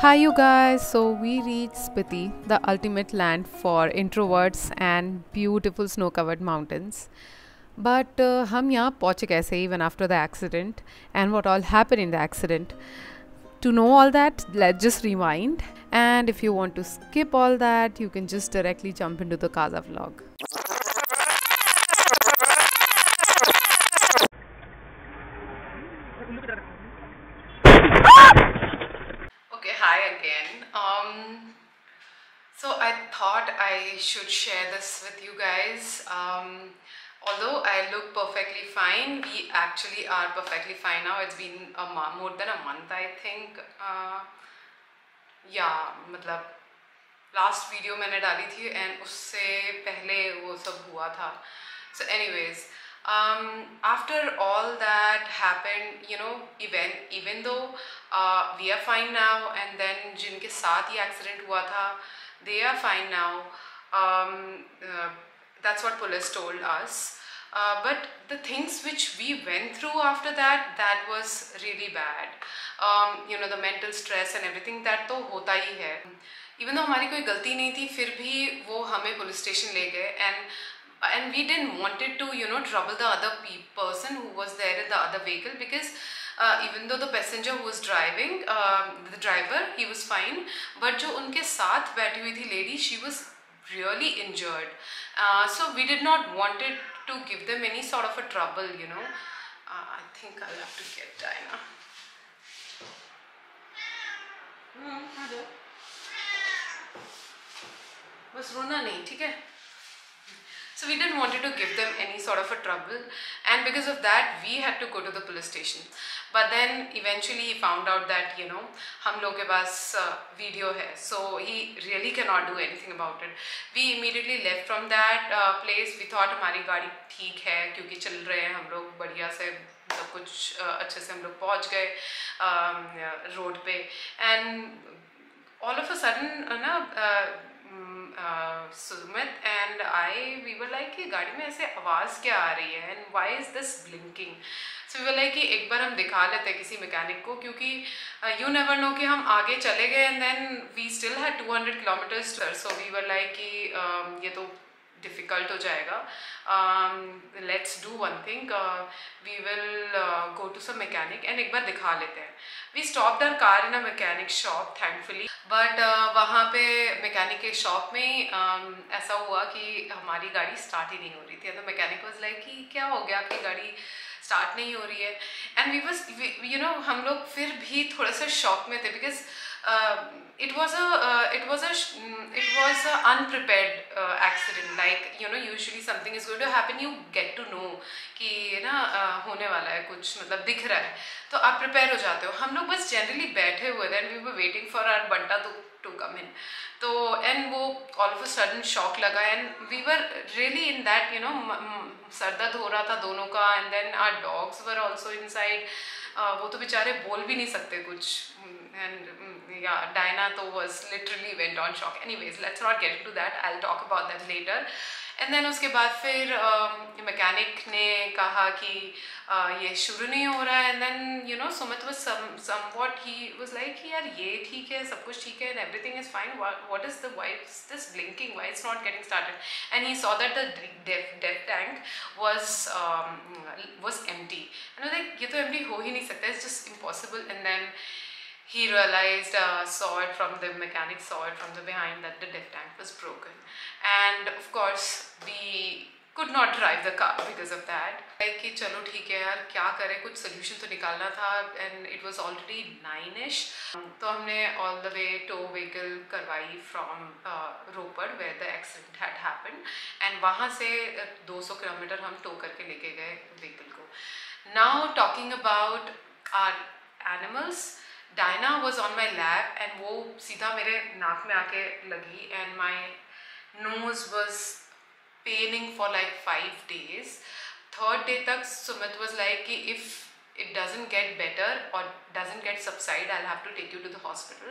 Hi, you guys. So, we reached Spiti, the ultimate land for introverts and beautiful snow covered mountains. But हम यहाँ पहुँचे कैसे even after the accident and what all happened in the accident? To know all that, let's just rewind. And if you want to skip all that, you can just directly jump into the Kaza vlog. Okay, hi again. So I thought I should share this with you guys. Although I look perfectly fine, we actually are perfectly fine now. It's been more than a month, I think. Yeah, मतलब last video मैंने डाली थी and उससे पहले वो सब हुआ था. So anyways, after all that happened, you know, even though we are fine now, and then जिनके साथ ये accident हुआ था, they are fine now. That's what police told us. But the things which we went through after that, that was really bad. You know, the mental stress and everything, that तो होता ही है. Even though हमारी कोई गलती नहीं थी, फिर भी वो हमें पुलिस स्टेशन ले गए and we didn't wanted to, you know, trouble the other person who was there in the other vehicle, because even though the passenger who was driving, the driver, he was fine, but जो उनके साथ बैठी हुई थी lady, she was really injured. So we did not wanted to give them any sort of a trouble, you know. I think I'll have to get Diana. बस रोना नहीं, ठीक है? So we didn't wanted to give them any sort of a trouble, and because of that we had to go to the police station. But then eventually he found out that, you know, हम लोग के पास video है, so he really cannot do anything about it. We immediately left from that place. We thought हमारी गाड़ी ठीक है क्योंकि चल रहे हैं हम लोग बढ़िया से, सब कुछ अच्छे से हम लोग पहुँच गए रोड पे, and all of a sudden ना Sumit and I, we were like कि गाड़ी में ऐसे आवाज़ क्या आ रही है, and why is this blinking? So we were like कि एक बार हम दिखा लेते हैं किसी मैकेनिक को, क्योंकि you never know कि हम आगे चले गए and then we still had 200 kilometers to. So we were like कि ये तो difficult हो जाएगा. Let's do one thing. We will go to some mechanic and एक बार दिखा लेते हैं. We stopped our car in a mechanic shop, thankfully. But वहाँ पे mechanic के shop में ऐसा हुआ कि हमारी गाड़ी start ही नहीं हो रही थी. And the mechanic was like कि क्या हो गया, आपकी गाड़ी start नहीं हो रही है. And you know, हम लोग फिर भी थोड़ा सा shock में थे, because it was a unprepared accident. Like, you know, usually something is going to happen, you get to know कि ना होने वाला है कुछ, मतलब दिख रहा है तो आप प्रिपेयर हो जाते हो. हम लोग बस जनरली बैठे हुए थे and we were waiting for our बंटा to come in. तो and वो all of a sudden shock लगा and we were really in that, you know, sir दर्द हो रहा था दोनों का, and then our dogs were also inside. वो तो बेचारे बोल भी नहीं सकते कुछ, and yeah, Diana तो was literally went on shock. Anyways, let's not get into that. I'll talk about that later. And then उसके बाद फिर मैकेनिक ने कहा कि ये शुरू नहीं हो रहा है. And then, you know, Sumit was somewhat, he was like कि यार ये ठीक है, सब कुछ ठीक है and everything is fine. What is why is this blinking? Why it's not getting started? And he saw that the def tank was empty. And I was like ये तो empty हो ही नहीं सकता, it's just impossible. And then he realized, saw it from the mechanic, saw it from the behind, that the def tank was broken. And of course we could not drive the car because of that. Like कि चलो ठीक है यार, क्या करें, कुछ solution तो निकालना था. And it was already 9ish. तो हमने all the way tow vehicle करवाई from Ropar, where the accident had happened. And वहाँ से 200 किलोमीटर हम tow करके लेके गए vehicle को. Now talking about our animals, Diana was on my lap and वो सीधा मेरे नाक में आके लगी, and my nose was paining for like 5 days. Third day तक Sumit was like कि if it doesn't doesn't get better or doesn't get subside, I'll have to take you to the hospital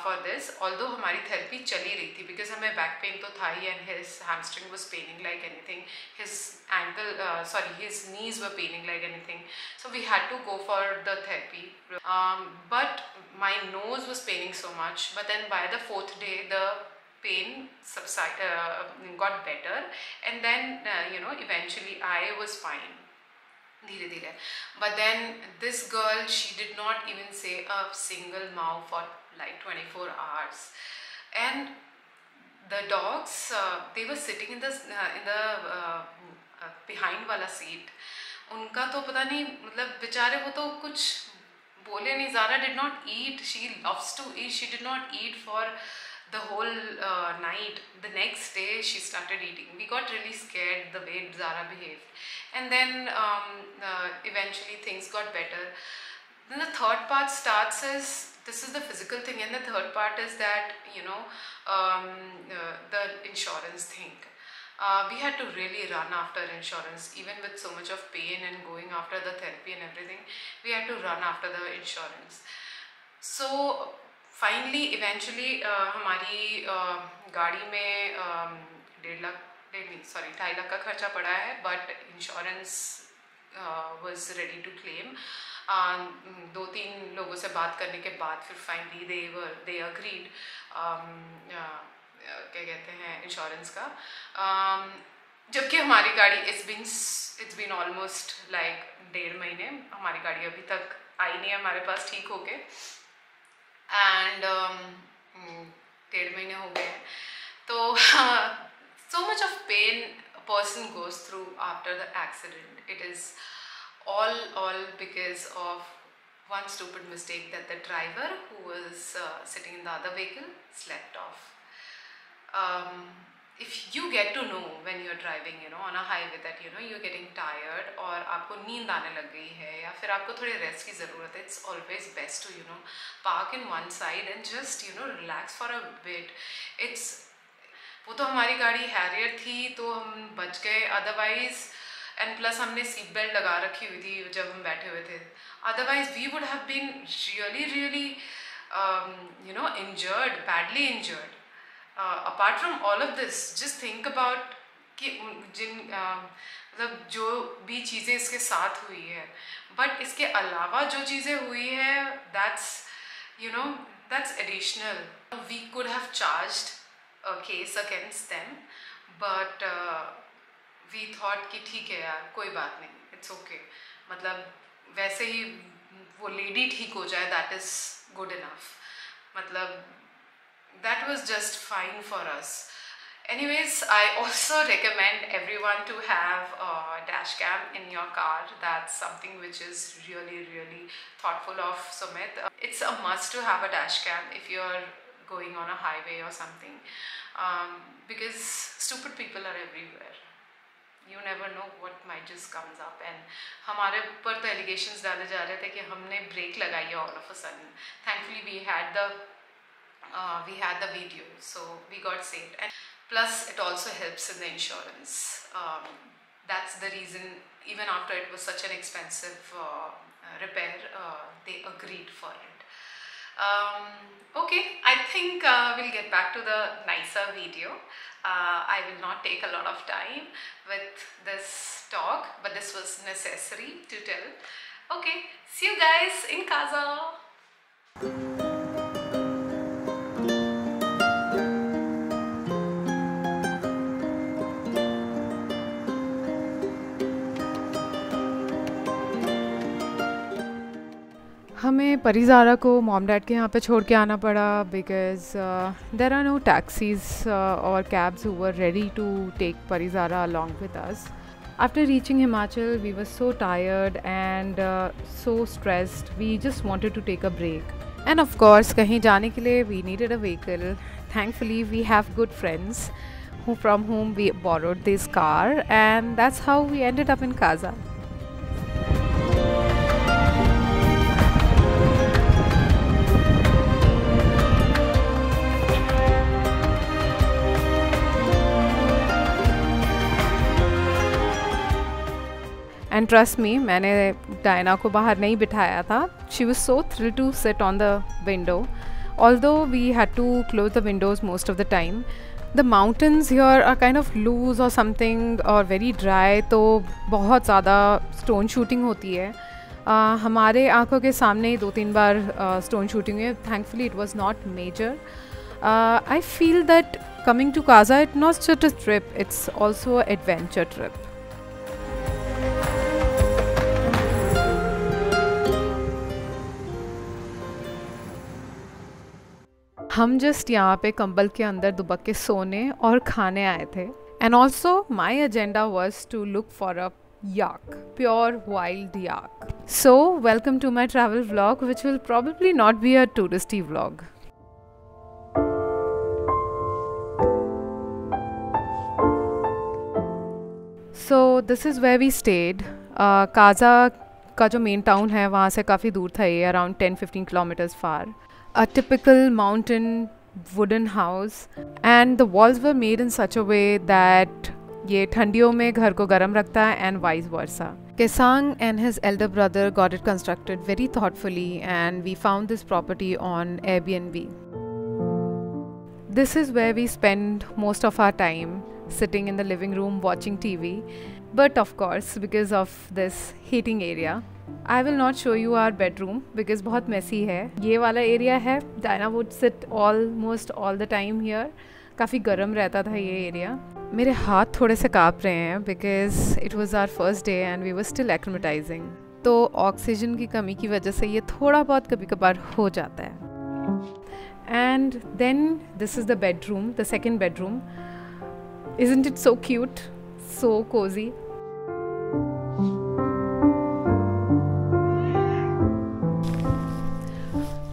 for this. Although हमारी therapy चली रही थी because हमें back pain तो था ही, and his hamstring was paining like anything, his his knees were paining like anything, so we had to go for the therapy. But my nose was paining so much, but then by the 4th day the pain got better, and then eventually I was fine धीरे धीरे. But then this girl, she did not even say a single meow for like 24 hours, and the dogs, they were sitting in the behind वाला seat. उनका तो पता नहीं, मतलब बेचारे वो तो कुछ बोले नहीं. Zara did not eat. She loves to eat. She did not eat for the whole night. The next day she started eating. We got really scared the way Zara behaved, and then eventually things got better. Then the third part starts as, this is the physical thing, and the third part is that the insurance thing. We had to really run after insurance, even with so much of pain and going after the therapy and everything. We had to run after the insurance. So finally eventually हमारी गाड़ी में 2.5 लाख का खर्चा पड़ा है, but insurance was ready to claim. 2-3 लोगों से बात करने के बाद फिर फाइनली दे अग्रीड, क्या कहते हैं, इंश्योरेंस का. जबकि हमारी गाड़ी इट्स बीन ऑलमोस्ट लाइक 1.5 महीने, हमारी गाड़ी अभी तक आई नहीं है हमारे पास ठीक होके, एंड 1.5 महीने हो गए हैं. तो so much of pain a person goes through after the accident. It is all because of one stupid mistake that the driver who was sitting in the other vehicle slept off. If you get to know when you're driving, on a highway, that you're getting tired और आपको नींद आने लग गई है या फिर आपको थोड़ी रेस्ट की ज़रूरत है, it's always best to park in one side and just relax for a bit. वो तो हमारी गाड़ी हैरियर थी तो हम बच गए, अदरवाइज, एंड प्लस हमने सीट बेल्ट लगा रखी हुई थी जब हम बैठे हुए थे, otherwise we would have been really injured, badly injured. Apart from all of this, just think about कि मतलब जो भी चीज़ें इसके साथ हुई है, बट इसके अलावा जो चीज़ें हुई है, that's additional. We could have charged a case against them, but we thought कि ठीक है यार, कोई बात नहीं, it's okay. मतलब वैसे ही वो लेडी ठीक हो जाए, that is good enough. मतलब that was just fine for us. Anyways, I also recommend everyone to have a dash cam in your car. That's something which is really thoughtful of Sumit. It's a must to have a dash cam if you're going on a highway or something, because stupid people are everywhere. You never know what might just comes up. And हमारे ऊपर तो allegations डाले जा रहे थे कि हमने break लगाई है all of a sudden. Thankfully we had the video, so we got saved. And plus it also helps in the insurance. That's the reason, even after it was such an expensive repair, they agreed for it. Okay, I think we'll get back to the nicer video. I will not take a lot of time with this talk, but this was necessary to tell. Okay, see you guys in Casa. हमें परिज़ारा को mom dad के यहाँ पे छोड़ के आना पड़ा because there are no taxis or cabs who were ready to take Parizaara along with us. After reaching Himachal we were so tired and so stressed, we just wanted to take a break and of course कहीं जाने के लिए we needed a vehicle. Thankfully we have good friends from whom we borrowed this car, and that's how we ended up in Casa. And trust me, मैंने Diana को बाहर नहीं बिठाया था. She was so thrilled to sit on the window. Although we had to close the windows most of the time, the mountains here are kind of loose or something or very dry, तो बहुत ज़्यादा stone shooting होती है. हमारे आंखों के सामने 2-3 बार stone shooting हुई है. Thankfully it was not major. I feel that coming to Kaza, it's not just a trip, it's also an adventure trip. हम जस्ट यहाँ पे कंबल के अंदर दुबक के सोने और खाने आए थे. And also my agenda was to look for a yak, pure wild yak. So welcome to my travel vlog, which will probably not be a touristy vlog. So this is where we stayed. Kaza का जो main town है वहाँ से काफ़ी दूर था ये, around 10-15 kilometers far. A typical mountain wooden house, and the walls were made in such a way that ये ठंडियों में घर को गर्म रखता है and vice versa. Kesang and his elder brother got it constructed very thoughtfully, and we found this property on Airbnb. This is where we spend most of our time, sitting in the living room watching TV. But of course, because of this heating area, I will not show you our bedroom because बहुत messy है. ये वाला area है. Diana would sit almost all the time here. काफ़ी गर्म रहता था ये एरिया. मेरे हाथ थोड़े से काँप रहे हैं because it was our first day and we were still acclimatizing. तो ऑक्सीजन की कमी की वजह से ये थोड़ा बहुत कभी कभार हो जाता है. And then this is the bedroom, the second bedroom. Isn't it so cute? So cozy.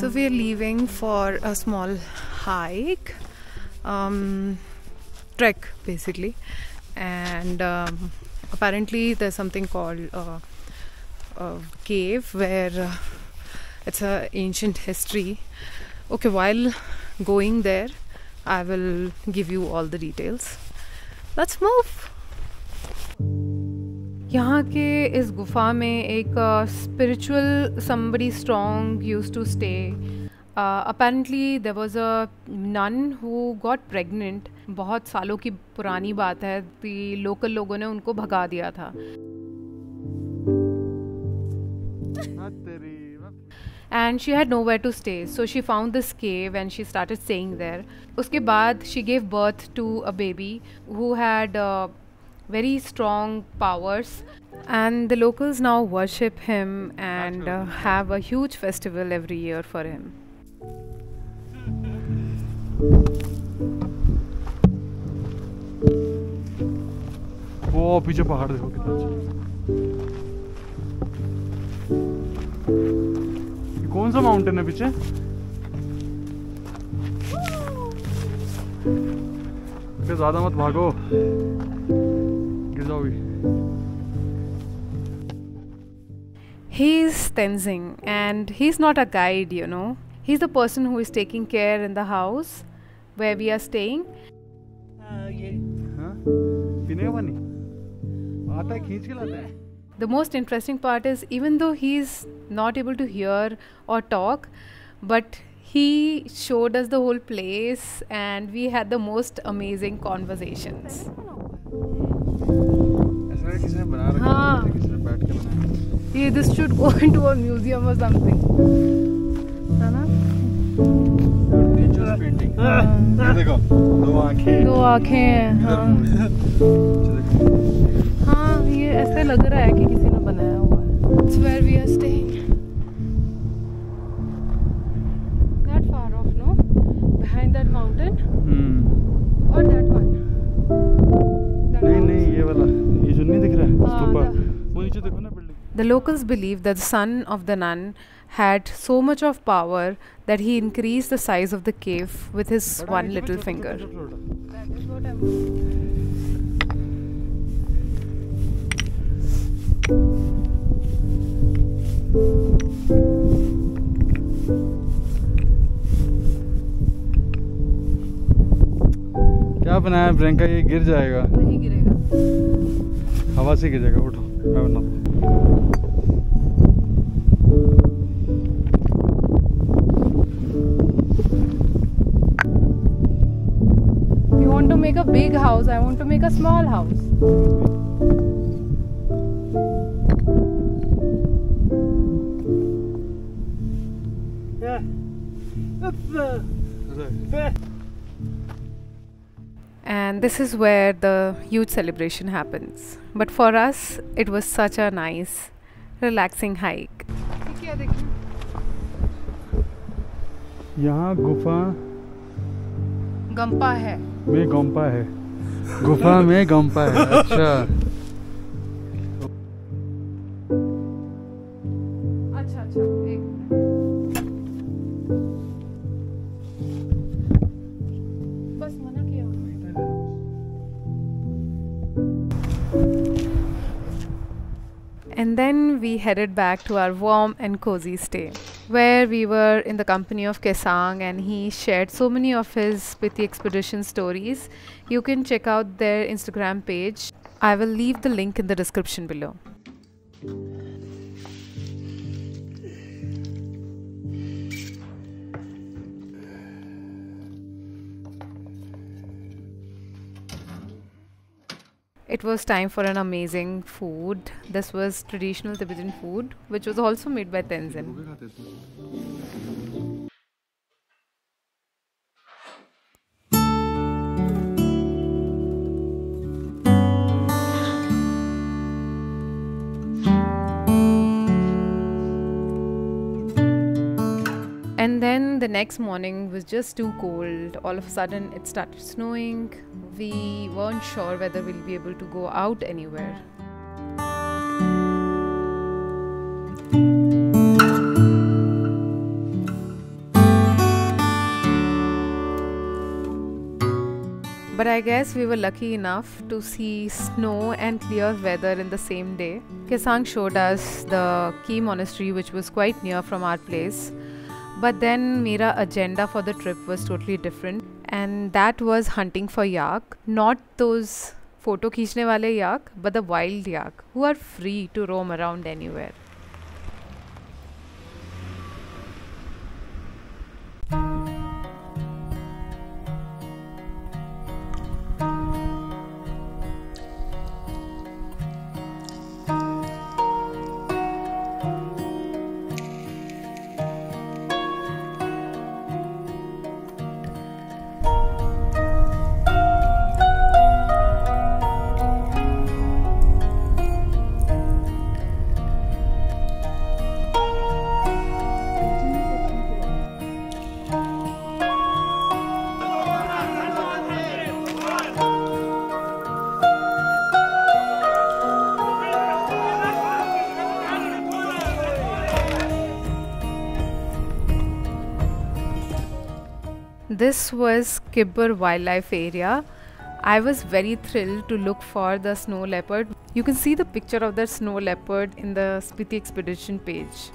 So we are leaving for a small hike, trek basically, and apparently there's something called a cave where it's a ancient history. Okay, while going there, I will give you all the details. Let's move. यहाँ के इस गुफा में एक spiritual somebody strong used to stay. Apparently there was a nun who got pregnant. बहुत सालों की पुरानी बात है. The local लोगों ने उनको भगा दिया था. And she had nowhere to stay, so she found this cave and she started staying there. उसके बाद she gave birth to a baby who had very strong powers, and the locals now worship him and have a huge festival every year for him. वो पीछे पहाड़ देखो कितना अच्छा. कौन सा माउंटेन है पीछे? ज़्यादा मत भागो, गिर जाओगी. He's Tenzing and he's not a guide, you know. He's the person who is taking care in the house where we are staying. पीने का पानी आता है, खींच के लाता है. The most interesting part is, even though he's not able to hear or talk, but he showed us the whole place and we had the most amazing conversations. ऐसा किसने बना रखा है, किसने बैठ के बनाया. ये this should go into a museum or something, है ना? Dangerous painting. ये देखो, दो आँखें हैं. हाँ, ये ऐसे लग रहा है कि किसी ने बनाया हुआ है. That's where we are staying. That far off, no? Behind that mountain? Or that one? नहीं ये वाला, ये जो नहीं दिख रहा है स्तूपा, वो नीचे देखो ना building. The locals believe that the son of the nun had so much of power that he increased the size of the cave with his one little finger. That is what I'm... क्या बनाया प्रियंका? ये गिर जाएगा. नहीं गिरेगा, हवा से गिर जाएगा. उठो, मैं बनाता हूँ. You want to make a big house, I want to make a small house. And this is where the huge celebration happens. But for us, it was such a nice, relaxing hike. यहाँ गुफा गंपा है. में गंपा है. गुफा में गंपा है. अच्छा. अच्छा अच्छा एक बस मना किया. And then we headed back to our warm and cozy stay, where we were in the company of Kesang, and he shared so many of his Spiti expedition stories. You can check out their Instagram page. I will leave the link in the description below. It was time for an amazing food. This was traditional Tibetan food, which was also made by Tenzin. And then the next morning was just too cold. All of a sudden it started snowing. We weren't sure whether we'll be able to go out anywhere. But I guess we were lucky enough to see snow and clear weather in the same day. Kesang showed us the key monastery, which was quite near from our place. But then Mera agenda for the trip was totally different, and that was hunting for yak. Not those photo खींचने वाले yak, but the wild yak who are free to roam around anywhere. This was Kibber Wildlife Area. I was very thrilled to look for the snow leopard. You can see the picture of the snow leopard in the Spiti expedition page.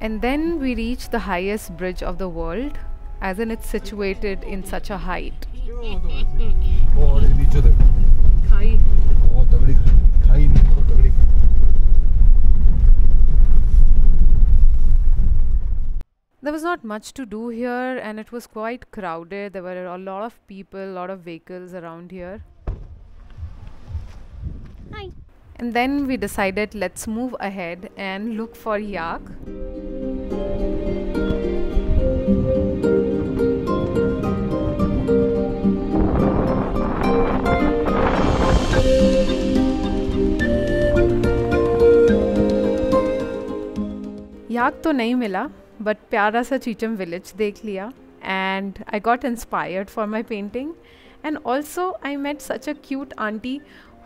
And then we reached the highest bridge of the world, as in it's situated in such a height. There was not much to do here, and it was quite crowded. There were a lot of people, a lot of vehicles around here. Hi. And then we decided, let's move ahead and look for yak. yak तो नहीं मिला, but प्यारा सा Chicham village देख लिया, and I got inspired for my painting. And also I met such a cute auntie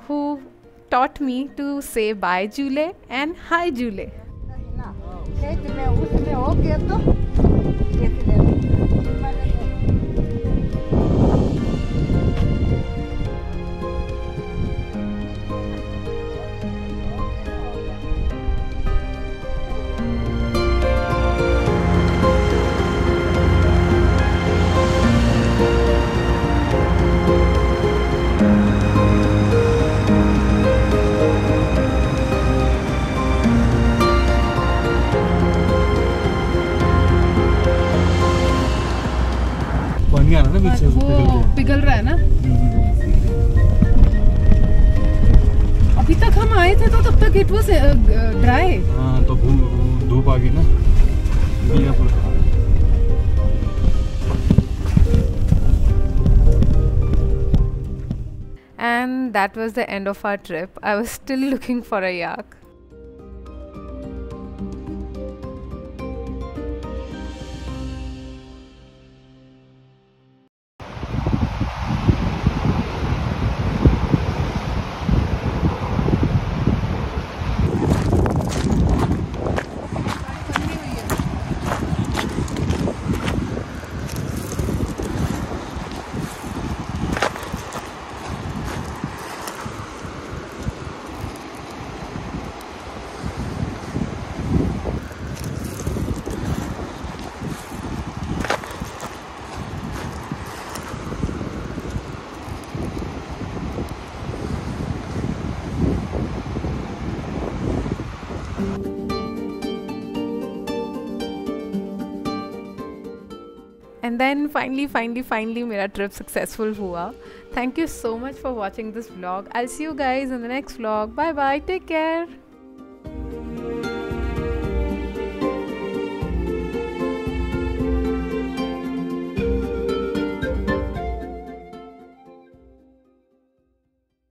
who taught me to say bye Jule and hi Jule. थे तो तब तक इट वाज ड्राई। हाँ तो धूप आ गई ना, भीगा पूरा। And that was the end of our trip. I was still looking for a yak. And then finally मेरा trip successful हुआ. Thank you so much for watching this vlog. I'll see you guys in the next vlog. Bye bye. Take care.